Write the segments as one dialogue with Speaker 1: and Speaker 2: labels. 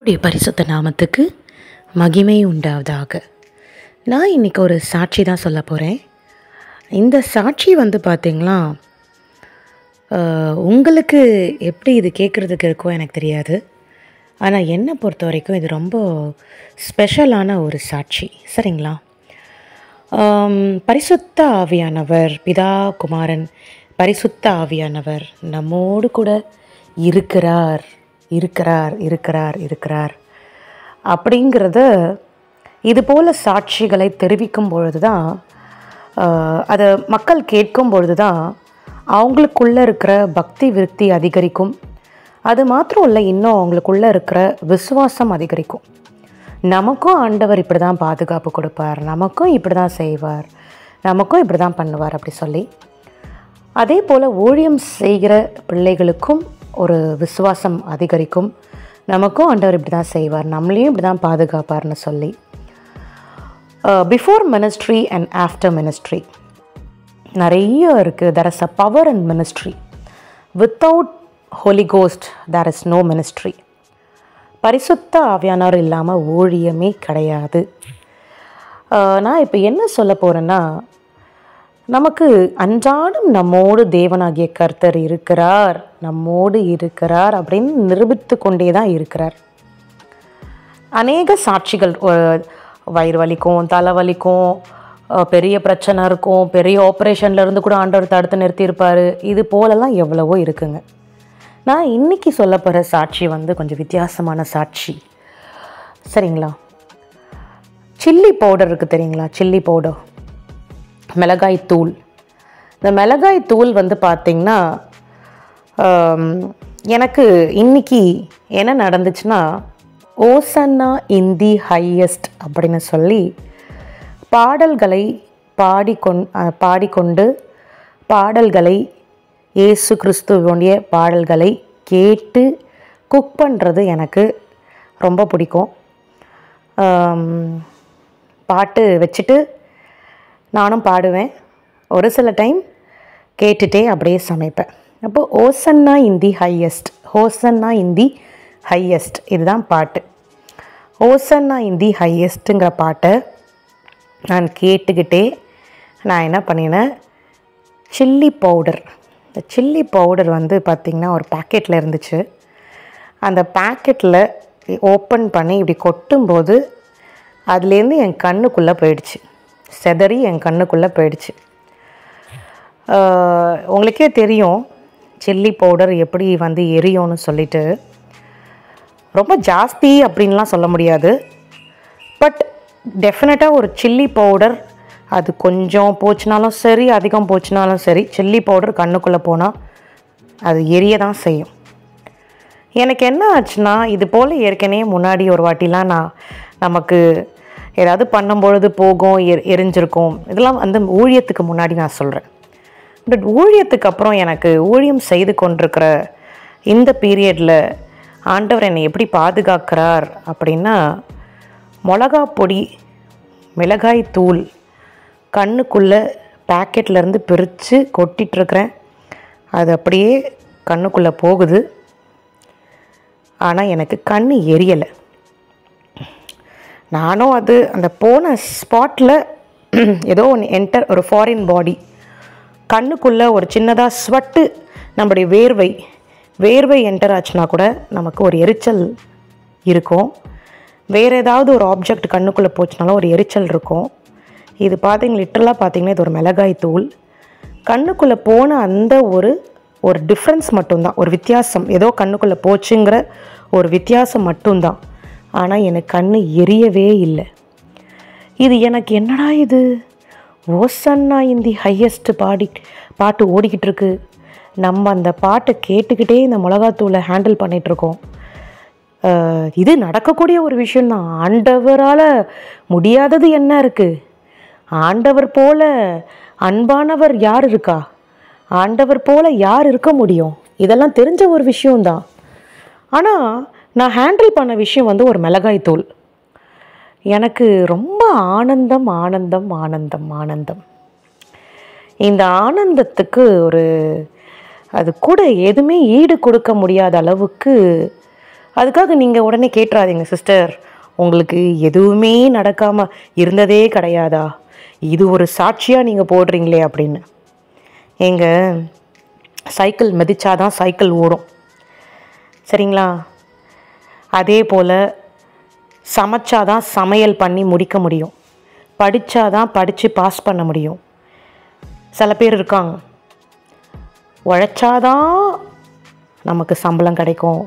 Speaker 1: உடைய பரிசுத்த நாமத்துக்கு மகிமை உண்டாவதாக. நான் இன்றைக்கி ஒரு சாட்சி தான் சொல்ல போகிறேன். இந்த சாட்சி பார்த்திங்களா, உங்களுக்கு எப்படி இது கேட்குறதுக்கு இருக்கோ எனக்கு தெரியாது. ஆனால் என்னை பொறுத்த வரைக்கும் இது ரொம்ப ஸ்பெஷலான ஒரு சாட்சி. சரிங்களா? பரிசுத்த ஆவியானவர், பிதா குமாரன் பரிசுத்த ஆவியானவர் நம்மோடு கூட இருக்கிறார் இருக்கிறார் இருக்கிறார் இருக்கிறார் அப்படிங்கிறத இது போல் சாட்சிகளை தெரிவிக்கும் பொழுது தான், அதை மக்கள் கேட்கும் பொழுது தான் அவங்களுக்குள்ளே இருக்கிற பக்தி விருத்தி அதிகரிக்கும். அது மாத்திரம் இல்லை, இன்னும் அவங்களுக்குள்ளே இருக்கிற விசுவாசம் அதிகரிக்கும். நமக்கும் ஆண்டவர் இப்படி தான் பாதுகாப்பு கொடுப்பார், நமக்கும் இப்படி தான் செய்வார், நமக்கும் இப்படி தான் பண்ணுவார் அப்படி சொல்லி, அதே போல் ஊழியம் செய்கிற பிள்ளைகளுக்கும் ஒரு விசுவாசம் அதிகரிக்கும். நமக்கும் ஆண்டவர் இப்படி தான் செய்வார், நம்மளையும் இப்படி தான் பாதுகாப்பார்னு சொல்லி. Before ministry and after ministry நிறைய இருக்குது. there is a power in ministry. without Holy Ghost there is no ministry. பரிசுத்த ஆவியானவர் இல்லாமல் ஊழியமே கிடையாது. நான் இப்போ என்ன சொல்ல போகிறேன்னா, நமக்கு அன்றாடம் நம்மோடு தேவனாகிய கர்த்தர் இருக்கிறார், நம்மோடு இருக்கிறார் அப்படின்னு நிரூபித்து கொண்டே தான் இருக்கிறார். அநேக சாட்சிகள், வயிறு வலிக்கும், தலைவலிக்கும், பெரிய பிரச்சனை இருக்கும், பெரிய ஆப்ரேஷன்லேருந்து கூட ஆண்டவர் தடுத்து நிறுத்தியிருப்பார், இது போலலாம் எவ்வளவோ இருக்குங்க. நான் இன்றைக்கி சொல்ல போகிற சாட்சி கொஞ்சம் வித்தியாசமான சாட்சி. சரிங்களா? சில்லி பவுடர் இருக்குது தெரியுங்களா? சில்லி பவுடர், மிளகாய் தூள். இந்த மிளகாய் தூள் பார்த்திங்கன்னா, எனக்கு இன்றைக்கி என்ன நடந்துச்சுன்னா, ஓசன்னா இன் தி ஹையஸ்ட் அப்படின்னு சொல்லி பாடல்களை பாடிக்கொண்டு பாடல்களை, இயேசு கிறிஸ்துவோடைய பாடல்களை கேட்டு குக் பண்ணுறது எனக்கு ரொம்ப பிடிக்கும். பாட்டு வச்சுட்டு நானும் பாடுவேன், ஒரு சில டைம் கேட்டுகிட்டே அப்படியே சமைப்பேன். அப்போது ஓசன்னா இன் the highest, ஹோசன்னா in the highest, இதுதான் பாட்டு. ஓசன்னா இன் தி ஹையஸ்ட்டுங்கிற பாட்டை நான் கேட்டுக்கிட்டே நான் என்ன பண்ணினேன், சில்லி பவுடர், இந்த சில்லி பவுடர் பார்த்திங்கன்னா ஒரு பேக்கெட்டில் இருந்துச்சு. அந்த பேக்கெட்டில் ஓப்பன் பண்ணி இப்படி கொட்டும்போது அதுலேருந்து என் கண்ணுக்குள்ளே போயிடுச்சு, செதறி என் கண்ணுக்குள்ளே போயிடுச்சு. உங்களுக்கே தெரியும் சில்லி பவுடர் எப்படி எரியும்னு சொல்லிட்டு. ரொம்ப ஜாஸ்தி அப்படின்லாம் சொல்ல முடியாது, பட் டெஃபினட்டாக ஒரு சில்லி பவுடர் அது கொஞ்சம் போச்சுனாலும் சரி, அதிகம் போச்சுனாலும் சரி, சில்லி பவுடர் கண்ணுக்குள்ளே போனால் அது எரிய தான் செய்யும். எனக்கு என்ன ஆச்சுன்னா, இது போல் ஏற்கனவே முன்னாடி ஒரு வாட்டிலாம் நமக்கு ஏதாவது பண்ணும்பொழுது போகும், எரிஞ்சிருக்கும். இதெல்லாம் ஊழியத்துக்கு முன்னாடி நான் சொல்கிறேன். பட் ஊழியத்துக்கு அப்புறம் எனக்கு ஊழியம் செய்து கொண்டிருக்கிற இந்த பீரியடில் ஆண்டவர் என்னை எப்படி பாதுகாக்கிறார் அப்படின்னா, மிளகா பொடி, மிளகாய் தூள் கண்ணுக்குள்ளே பேக்கெட்லேருந்து பிரித்து கொட்டிகிட்ருக்கிறேன். அது அப்படியே கண்ணுக்குள்ளே போகுது, ஆனால் எனக்கு கண் எரியலை. நானும் அந்த போன ஸ்பாட்டில் ஏதோ ஒன்று ஒரு ஃபாரின் பாடி கண்ணுக்குள்ளே ஒரு சின்னதாக ஸ்வெட்டு, நம்முடைய வேர்வை என்டர் ஆச்சுன்னா கூட நமக்கு ஒரு எரிச்சல் இருக்கும். வேறு ஏதாவது ஒரு ஆப்ஜெக்ட் கண்ணுக்குள்ளே போச்சுனாலும் ஒரு எரிச்சல் இருக்கும். இது லிட்டரலாக பார்த்திங்கன்னா இது ஒரு மிளகாய் தூள் கண்ணுக்குள்ளே போன அந்த ஒரு டிஃப்ரென்ஸ் மட்டும்தான், ஒரு வித்தியாசம், ஏதோ கண்ணுக்குள்ளே போச்சுங்கிற ஒரு வித்தியாசம் மட்டும்தான். ஆனால் எனக்கு கண் எரியவே இல்லை. இது எனக்கு என்னடா இது, ஓசன்னா இன் தி ஹையஸ்ட் பாட்டு ஓடிக்கிட்டு இருக்கு, நம்ம அந்த பாட்டை கேட்டுக்கிட்டே இந்த மிளகாத்தூளை ஹேண்டில் பண்ணிகிட்ருக்கோம். இது நடக்கக்கூடிய ஒரு விஷயந்தான். ஆண்டவரால் முடியாதது என்ன இருக்குது? ஆண்டவர் போல அன்பானவர் யார் இருக்கா? ஆண்டவர் போல யார் இருக்க முடியும்? இதெல்லாம் தெரிஞ்ச ஒரு விஷயந்தான். ஆனால் நான் ஹேண்டில் பண்ண விஷயம் ஒரு மிளகாய் தூள். எனக்கு ரொம்ப ஆனந்தம் ஆனந்தம் ஆனந்தம் ஆனந்தம். இந்த ஆனந்தத்துக்கு அது கூட எதுவுமே ஈடு கொடுக்க முடியாத அளவுக்கு அதுக்காக நீங்கள் உடனே கேட்டுறாதீங்க, சிஸ்டர் உங்களுக்கு எதுவுமே நடக்காமல் இருந்ததே கிடையாதா, இது ஒரு சாட்சியாக நீங்கள் போடுறீங்களே அப்படின்னு. எங்க சைக்கிள் மிதிச்சாதான் சைக்கிள் ஓடும், சரிங்களா? அதே போல் சமைச்சாதான் சமையல் பண்ணி முடிக்க முடியும், படித்தாதான் படித்து பாஸ் பண்ண முடியும். சில பேர் இருக்காங்க, உழைச்சாதான் நமக்கு சம்பளம் கிடைக்கும்,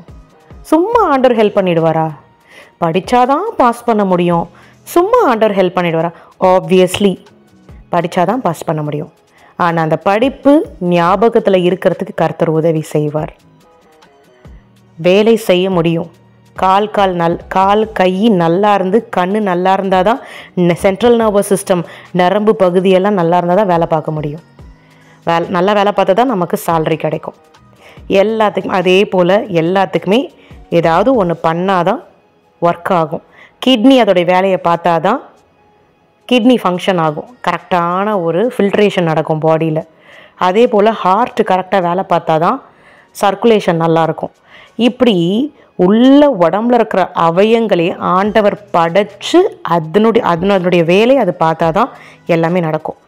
Speaker 1: சும்மா ஆண்டவர் ஹெல்ப் பண்ணிடுவாரா? படித்தாதான் பாஸ் பண்ண முடியும், சும்மா ஆண்டவர் ஹெல்ப் பண்ணிடுவாரா? ஆப்வியஸ்லி படித்தாதான் பாஸ் பண்ண முடியும். ஆனால் அந்த படிப்பு ஞாபகத்தில் இருக்கிறதுக்கு கர்த்தர் உதவி செய்வார். வேலை செய்ய முடியும். கால் கை நல்லா இருந்து கண் நல்லா இருந்தால் தான், சென்ட்ரல் நர்வஸ் சிஸ்டம் நரம்பு பகுதியெல்லாம் நல்லா இருந்தால் தான் வேலை பார்க்க முடியும். நல்லா வேலை பார்த்தா தான் நமக்கு சேலரி கிடைக்கும். எல்லாத்துக்கும் அதே போல் எல்லாத்துக்குமே ஏதாவது ஒன்று பண்ணால் தான் ஒர்க் ஆகும். கிட்னி அதோடைய வேலையை பார்த்தா தான் கிட்னி ஃபங்க்ஷன் ஆகும், கரெக்டான ஒரு ஃபில்ட்ரேஷன் நடக்கும் பாடியில். அதே போல் ஹார்ட் கரெக்டாக வேலை பார்த்தா தான் சர்க்குலேஷன் நல்லாயிருக்கும். இப்படி உள்ள உடம்புல இருக்கிற அவயங்களே ஆண்டவர் படைச்சு அதனுடைய வேலையை அது பார்த்தா தான் எல்லாமே நடக்கும்,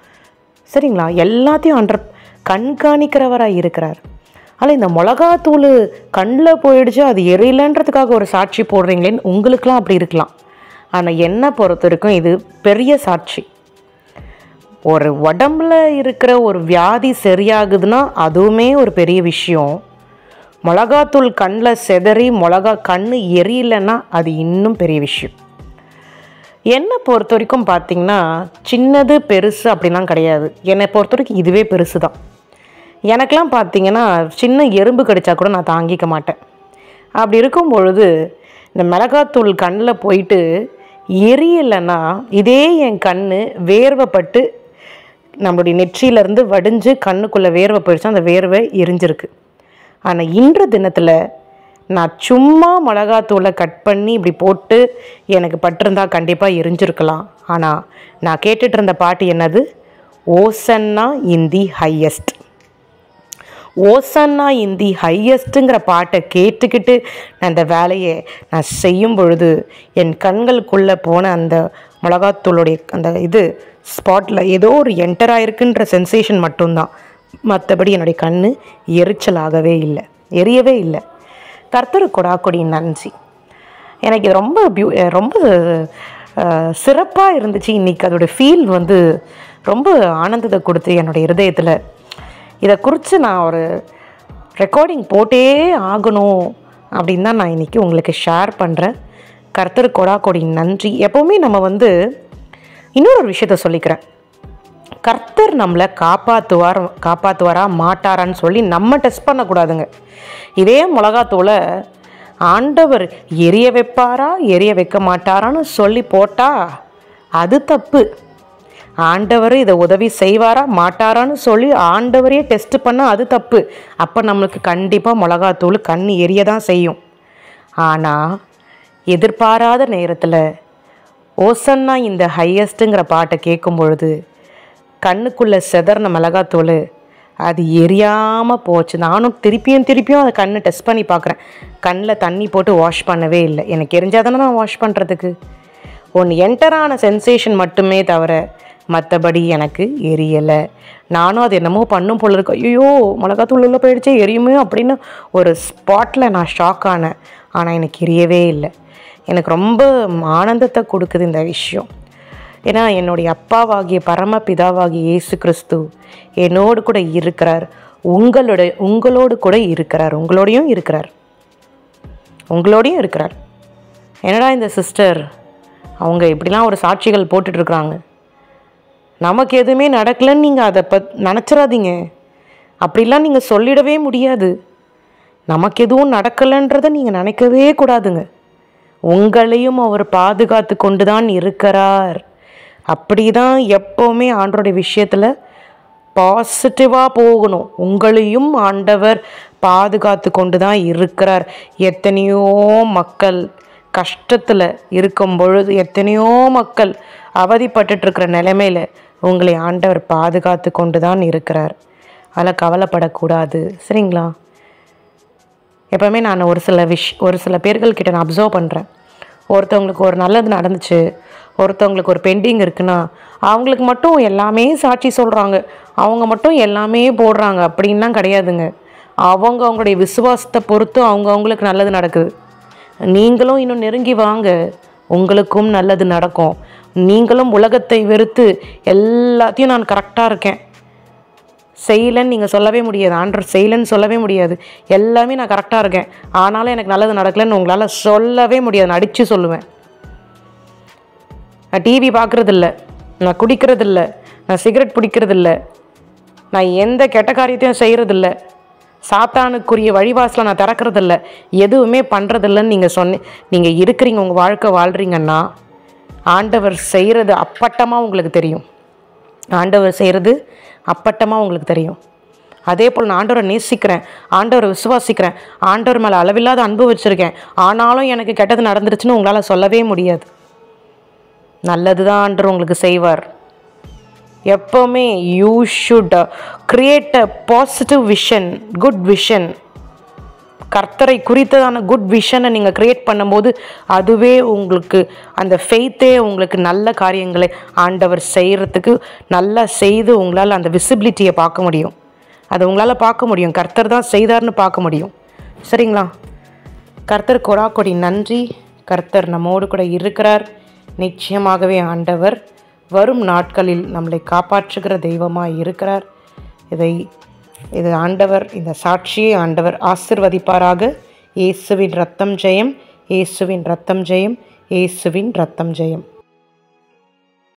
Speaker 1: சரிங்களா? எல்லாத்தையும் ஆண்டவர் கண்காணிக்கிறவராக இருக்கிறார். ஆனால் இந்த மிளகாத்தூள் கண்ணில் போயிடுச்சு, அது எரியலன்றதுக்காக ஒரு சாட்சி போடுறீங்களேன்னு உங்களுக்கெலாம் அப்படி இருக்கலாம். ஆனால் என்னை பொறுத்த வரைக்கும் இது பெரிய சாட்சி. ஒரு உடம்புல இருக்கிற ஒரு வியாதி சரியாகுதுன்னா அதுவுமே ஒரு பெரிய விஷயம். மிளகாத்தூள் கண்ணில் செதறி கண் எரியலைன்னா அது இன்னும் பெரிய விஷயம். என்னை பொறுத்த வரைக்கும் பார்த்திங்கன்னா சின்னது பெருசு அப்படிலாம் கிடையாது. என்னை பொறுத்த வரைக்கும் இதுவே பெருசு தான். எனக்கெலாம் பார்த்திங்கன்னா சின்ன எறும்பு கடிச்சா கூட நான் தாங்கிக்க மாட்டேன். அப்படி இருக்கும் பொழுது இந்த மிளகாத்தூள் கண்ணில் போயிட்டு எரியலைன்னா இதே என் கண் வேர்வைப்பட்டு நம்மளுடைய நெற்றியிலேருந்து வடிஞ்சு கண்ணுக்குள்ளே வேர்வை போயிடுச்சு, அந்த வேர்வை எரிஞ்சிருக்கு. ஆனால் இன்று தினத்தில் நான் சும்மா மிளகாத்தூளை கட் பண்ணி இப்படி போட்டு எனக்கு பட்டிருந்தா கண்டிப்பாக எரிஞ்சிருக்கலாம். ஆனால் நான் கேட்டுட்டு இருந்த பாட்டு என்னது? ஓசன்னா இன் தி ஹையஸ்ட். ஓசன்னா இன் தி ஹையஸ்ட்டுங்கிற பாட்டை கேட்டுக்கிட்டு நான் அந்த வேலையை நான் செய்யும் பொழுது என் கண்களுக்குள்ளே போன அந்த மிளகாத்தூளுடைய அந்த ஸ்பாட்டில் ஏதோ ஒரு என்டர் ஆகிருக்குன்ற சென்சேஷன் மட்டும்தான். மற்றபடி என்னுடைய கண் எரிச்சலாகவே இல்லை, எரியவே இல்லை. கர்த்தர் கொடாக்கொடி நன்றி. எனக்கு இது ரொம்ப சிறப்பாக இருந்துச்சு. இன்றைக்கி அதோடய ஃபீல் ரொம்ப ஆனந்தத்தை கொடுத்து என்னுடைய இருதயத்தில். இதை குறித்து நான் ஒரு ரெக்கார்டிங் போட்டே ஆகணும் அப்படின்னு தான் நான் இன்றைக்கி உங்களுக்கு ஷேர் பண்ணுறேன். கர்த்தர் கொடாக்கொடி நன்றி. எப்போவுமே நம்ம இன்னொரு விஷயத்த சொல்லிக்கிறேன். கர்த்தர் நம்மளை காப்பாற்றுவாரா மாட்டாரான்னு சொல்லி நம்ம டெஸ்ட் பண்ணக்கூடாதுங்க. இதே மிளகாத்தூளை ஆண்டவர் எரிய வைப்பாரா எரிய வைக்க மாட்டாரான்னு சொல்லி போட்டால் அது தப்பு. ஆண்டவர் இதை உதவி செய்வாரா மாட்டாரான்னு சொல்லி ஆண்டவரையே டெஸ்ட் பண்ணால் அது தப்பு. அப்போ நம்மளுக்கு கண்டிப்பாக மிளகாத்தூள் கண் எரிய தான் செய்யும். ஆனால் எதிர்பாராத நேரத்தில் ஓசன்னா இந்த ஹையஸ்ட்டுங்கிற பாட்டை கேட்கும் பொழுது கண்ணுக்குள்ளே செதறின மிளகாத்தூள் அது எரியாமல் போச்சு. நானும் திருப்பியும் அதை கண்ணை டெஸ்ட் பண்ணி பார்க்குறேன். கண்ணில் தண்ணி போட்டு வாஷ் பண்ணவே இல்லை. எனக்கு எரிஞ்சால் தானே நான் வாஷ் பண்ணுறதுக்கு. ஒன்று என்டரான சென்சேஷன் மட்டுமே தவிர மற்றபடி எனக்கு எரியலை. நானும் அது என்னமோ பண்ணும் போல இருக்கு, ஐயோ மிளகாத்தூள் உள்ள போயிடுச்சே எரியுமே அப்படின்னு ஒரு ஸ்பாட்டில் நான் ஷாக் ஆனேன். ஆனால் எனக்கு எரியவே இல்லை. எனக்கு ரொம்ப ஆனந்தத்தை கொடுக்குது இந்த விஷயம். ஏன்னா என்னுடைய அப்பாவாகிய பரமபிதாவாகிய இயேசு கிறிஸ்து என்னோடு கூட இருக்கிறார், உங்களோடு கூட இருக்கிறார், உங்களோடையும் இருக்கிறார். என்னடா இந்த சிஸ்டர் அவங்க இப்படிலாம் ஒரு சாட்சிகள் போட்டுட்ருக்குறாங்க, நமக்கு எதுவுமே நடக்கலைன்னு நீங்கள் அதை நினச்சிடாதீங்க. அப்படிலாம் நீங்கள் சொல்லிடவே முடியாது. நமக்கு எதுவும் நடக்கலைன்றதை நீங்கள் நினைக்கவே கூடாதுங்க. உங்களையும் அவர் பாதுகாத்து கொண்டு தான் இருக்கிறார். அப்படி தான் எப்போவுமே ஆண்டவருடைய விஷயத்தில் பாசிட்டிவாக போகணும். உங்களையும் ஆண்டவர் பாதுகாத்து கொண்டு தான் இருக்கிறார். எத்தனையோ மக்கள் கஷ்டத்தில் இருக்கும் பொழுது, எத்தனையோ மக்கள் அவதிப்பட்டுருக்கிற நிலைமையில் உங்களை ஆண்டவர் பாதுகாத்து கொண்டு தான் இருக்கிறார். அதில் கவலைப்படக்கூடாது, சரிங்களா? எப்போவுமே நான் ஒரு சில பேர்கள்கிட்ட நான் அப்சர்வ் பண்ணுறேன். ஒருத்தவங்களுக்கு ஒரு நல்லது நடந்துச்சு, ஒருத்தவங்களுக்கு ஒரு பெண்டிங் இருக்குன்னா அவங்களுக்கு மட்டும் எல்லாமே சாட்சி சொல்கிறாங்க, அவங்க மட்டும் எல்லாமே போடுறாங்க அப்படின்லாம் கிடையாதுங்க. அவங்களுடைய விசுவாசத்தை பொறுத்து அவங்களுக்கு நல்லது நடக்குது. நீங்களும் இன்னும் நெருங்கி வாங்க, உங்களுக்கும் நல்லது நடக்கும். நீங்களும் உலகத்தை வெறுத்து எல்லாத்தையும் நான் கரெக்டாக இருக்கேன் செய்யலைன்னு நீங்கள் சொல்லவே முடியாது. ஆண்டவர் செய்யலைன்னு சொல்லவே முடியாது. எல்லாமே நான் கரெக்டாக இருக்கேன் ஆனாலும் எனக்கு நல்லது நடக்கலைன்னு உங்களால் சொல்லவே முடியாது. நான் அடித்து சொல்லுவேன். நான் டிவி பார்க்குறதில்ல, நான் குடிக்கிறதில்ல, நான் சிகரெட் பிடிக்கிறதில்ல, நான் எந்த கெட்ட காரியத்தையும் செய்கிறதில்ல, சாத்தானுக்குரிய வழிவாசலை நான் திறக்கிறதில்ல, எதுவுமே பண்ணுறதில்லன்னு நீங்கள் இருக்கிறீங்க, உங்கள் வாழ்க்கை வாழ்கிறீங்கன்னா ஆண்டவர் செய்கிறது அப்பட்டமாக உங்களுக்கு தெரியும். ஆண்டவர் செய்கிறது அப்பட்டமாக உங்களுக்கு தெரியும். அதே போல் நான் ஆண்டவரை நேசிக்கிறேன், ஆண்டவரை விசுவாசிக்கிறேன், ஆண்டவர் மேலே அளவில்லாத அன்பு வச்சுருக்கேன், ஆனாலும் எனக்கு கெட்டது நடந்துருச்சுன்னு உங்களால் சொல்லவே முடியாது. நல்லது தான் ஆண்டவர் உங்களுக்கு செய்வார். எப்போவுமே you should create a positive vision, good vision. கர்த்தரை குறித்ததான குட் விஷனை நீங்கள் க்ரியேட் பண்ணும்போது அதுவே உங்களுக்கு அந்த ஃபெய்த்தே உங்களுக்கு நல்ல காரியங்களை ஆண்டவர் செய்கிறதுக்கு நல்லா செய்து உங்களால் அந்த விசிபிலிட்டியை பார்க்க முடியும். அதை உங்களால் பார்க்க முடியும். கர்த்தர் தான் செய்தார்னு பார்க்க முடியும். சரிங்களா? கர்த்தர் கொடாக்கொடி நன்றி. கர்த்தர் நம்மோடு கூட இருக்கிறார். நிச்சயமாகவே ஆண்டவர் வரும் நாட்களில் நம்மளை காப்பாற்றுகிற தெய்வமாக இருக்கிறார். இது ஆண்டவர், இந்த சாட்சியை ஆண்டவர் ஆசிர்வதிப்பாராக. இயேசுவின் ரத்தம் ஜெயம், இயேசுவின் ரத்தம் ஜெயம், இயேசுவின் ரத்தம் ஜெயம்.